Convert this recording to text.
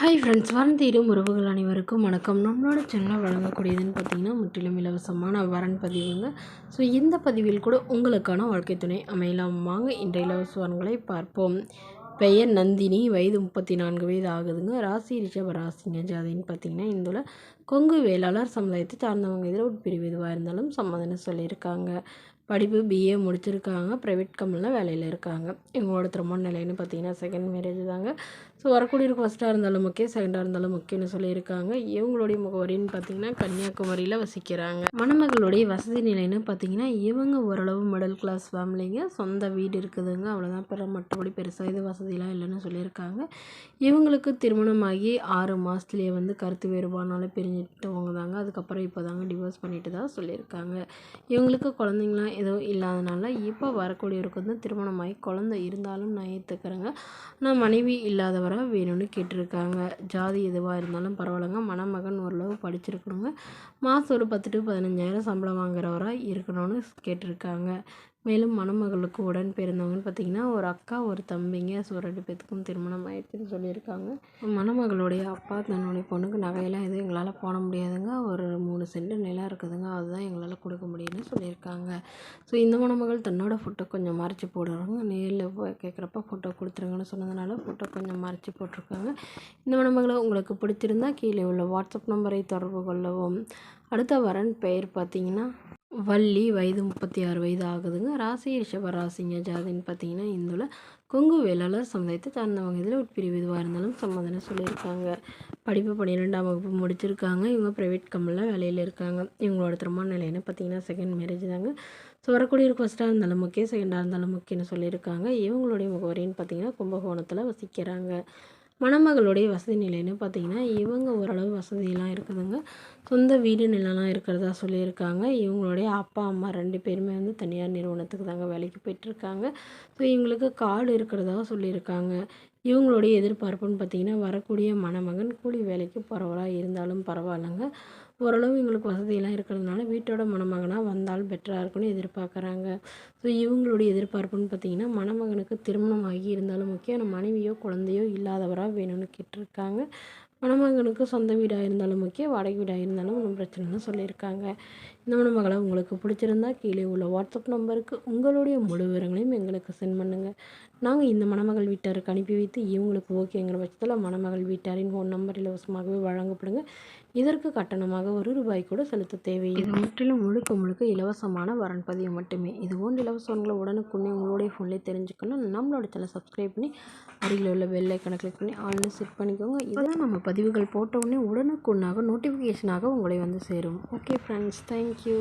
Hi friends, வரன் உறவுகள் அனைவருக்கும் வணக்கம். நம்மளோட சேனல் வழங்கக்கூடியதுன்னு பார்த்தீங்கன்னா முற்றிலும் இலவசமான வரன் பதிவுங்க. ஸோ இந்த பதிவில் கூட உங்களுக்கான வாழ்க்கை துணை அமையலாம். வாங்க இன்றைய இலவச வரன்களை பார்ப்போம். பெயர் நந்தினி, வயது 34 வயது ஆகுதுங்க. ராசி ரிஷப ராசிங்க. ஜாதின்னு பார்த்தீங்கன்னா இந்துல கொங்கு வேளாளர் சமுதாயத்தை சார்ந்தவங்க. இதில் உட்பிரிவு எதுவாக இருந்தாலும் சம்மதம்னு சொல்லியிருக்காங்க. படிப்பு பிஏ முடிச்சிருக்காங்க. ப்ரைவேட் கம்பெனியில் வேலையில் இருக்காங்க. இவங்களோட திருமண நிலைன்னு பார்த்தீங்கன்னா செகண்ட் மேரேஜ் தாங்க. ஸோ வரக்கூடியவருக்கு ஃபஸ்ட்டாக இருந்தாலும் ஓகே, செகண்டாக இருந்தாலும் ஓகேன்னு சொல்லியிருக்காங்க. இவங்களுடைய முகவரின்னு பார்த்தீங்கன்னா கன்னியாகுமரியில் வசிக்கிறாங்க. மணமகளுடைய வசதி நிலைன்னு பார்த்தீங்கன்னா இவங்க ஓரளவு மிடில் கிளாஸ் ஃபேமிலிங்க. சொந்த வீடு இருக்குதுங்க, அவ்வளோதான். மற்றபடி பெருசாக இது வசதிலாம் இல்லைன்னு சொல்லியிருக்காங்க. இவங்களுக்கு திருமணமாகி 6 மாதத்துலேயே கருத்து வேறுபாடுனால பிரிஞ்சிட்டவங்க தாங்க. அதுக்கப்புறம் இப்போ தாங்க டிவோர்ஸ் பண்ணிட்டு தான் சொல்லியிருக்காங்க. இவங்களுக்கு குழந்தைங்களாம் எதுவும் இல்லாதனால இப்போ வரக்கூடியவருக்கு திருமணமாகி குழந்தை இருந்தாலும் நான் ஏற்றுக்கிறேங்க, நான் மனைவி இல்லாதவராக வேணும்னு கேட்டிருக்காங்க. ஜாதி எதுவாக இருந்தாலும் பரவாயில்லைங்க. மணமகன் ஓரளவு படிச்சிருக்கணுங்க. மாதம் ஒரு 10 to 15,000 சம்பளம் வாங்குறவராக இருக்கணும்னு கேட்டிருக்காங்க. மேலும் மணமகளுக்கு உடன் பிறந்தவங்கன்னு பார்த்தீங்கன்னா ஒரு அக்கா ஒரு தம்பிங்க. ஸோ 2 பேத்துக்கும் திருமணம் ஆயிடுச்சுன்னு சொல்லியிருக்காங்க. மணமகளுடைய அப்பா தன்னுடைய பொண்ணுக்கு நகையெல்லாம் எதுவும் எங்களால் போட முடியாதுங்க, ஒரு 3 சென்ட் நிலம் இருக்குதுங்க, அதுதான் எங்களால் கொடுக்க முடியும்னு சொல்லியிருக்காங்க. ஸோ இந்த மணமகள் தன்னோட ஃபோட்டோ கொஞ்சம் மறைச்சி போடுறாங்க. நேரில் கேட்குறப்ப ஃபோட்டோ கொடுத்துருங்கன்னு சொன்னதுனால ஃபோட்டோ கொஞ்சம் மறைச்சி போட்டிருக்காங்க. இந்த மணமகளை உங்களுக்கு பிடிச்சிருந்தா கீழே உள்ள வாட்ஸ்அப் நம்பரை தொடர்பு கொள்ளவும். அடுத்த வரன் பெயர் பார்த்தீங்கன்னா வள்ளி, வயது 36 வயது ஆகுதுங்க. ராசி ரிஷப ராசிங்க. ஜாதின்னு பார்த்தீங்கன்னா இந்துல கொங்கு வேளாளர் சமுதாயத்தை சார்ந்தவங்க. இதில் உட்பிரிவு எதுவாக இருந்தாலும் சம்மதம்னு சொல்லியிருக்காங்க. படிப்பு 12ஆம் வகுப்பு முடிச்சிருக்காங்க. இவங்க ப்ரைவேட் கம்பெனியில் வேலையில் இருக்காங்க. இவங்களோட திருமண நிலைன்னு பார்த்தீங்கன்னா செகண்ட் மேரேஜ் தாங்க. ஸோ வரக்கூடியவருக்கு ஃபஸ்ட்டாக இருந்தாலும் ஓகே, செகண்டாக இருந்தாலும் ஓகேன்னு சொல்லியிருக்காங்க. இவங்களுடைய முகவரின்னு பார்த்தீங்கன்னா கும்பகோணத்தில் வசிக்கிறாங்க. மணமகளுடைய வசதி நிலைன்னு பார்த்தீங்கன்னா இவங்க ஓரளவு வசதியெல்லாம் இருக்குதுங்க. சொந்த வீடு நிலம்லாம் இருக்கிறதா சொல்லியிருக்காங்க. இவங்களுடைய அப்பா அம்மா 2 பேருமே தனியார் நிறுவனத்துக்கு தாங்க வேலைக்கு போயிட்டுருக்காங்க. ஸோ இவங்களுக்கு காடு இருக்கிறதா சொல்லியிருக்காங்க. இவங்களுடைய எதிர்பார்ப்புன்னு பார்த்தீங்கன்னா வரக்கூடிய மணமகன் கூலி வேலைக்கு போகிறவராக இருந்தாலும் பரவாயில்லைங்க, ஓரளவு இவங்களுக்கு வசதியெல்லாம் இருக்கிறதுனால வீட்டோட மணமகனாக வந்தால் பெட்டராக இருக்குன்னு எதிர்பார்க்குறாங்க. ஸோ இவங்களுடைய எதிர்பார்ப்புன்னு பார்த்தீங்கன்னா மணமகனுக்கு திருமணம் ஆகி இருந்தாலும் முக்கியம், மனைவியோ குழந்தையோ இல்லாதவராக வேணும்னு கேட்டிருக்காங்க. மணமகனுக்கு சொந்த வீடாக இருந்தாலும் முக்கியம், வாடகை வீடாக இருந்தாலும் ஒன்றும் பிரச்சனைன்னு சொல்லியிருக்காங்க. இந்த மணமகளை உங்களுக்கு பிடிச்சிருந்தா கீழே உள்ள வாட்ஸ்அப் நம்பருக்கு உங்களுடைய முழு விவரங்களையும் எங்களுக்கு சென்ட் பண்ணுங்கள். நாங்கள் இந்த மணமகள் வீட்டாருக்கு அனுப்பி வைத்து இவங்களுக்கு ஓகேங்கிற பட்சத்தில் மணமகள் வீட்டாரின் ஃபோன் நம்பர் இலவசமாகவே வழங்கப்படுங்க. இதற்கு கட்டணமாக ₹1 கூட செலுத்த தேவையில்லை. இது முற்றிலும் முழுக்க இலவசமான வரன் பதிவு மட்டுமே. இது போன்ற இலவசங்களை உடனுக்குடனே உங்களுடைய ஃபோன்லேயே தெரிஞ்சுக்கணும். நம்மளோட சேனலை சப்ஸ்கிரைப் பண்ணி அருகில் உள்ள பெல் ஐக்கனை கிளிக் பண்ணி ஆல்னு செட் பண்ணிக்கோங்க. இதெல்லாம் நம்ம பதிவுகள் போட்ட உடனே உடனுக்குடனாக நோட்டிஃபிகேஷனாக உங்களை சேரும். Okay friends, thank you.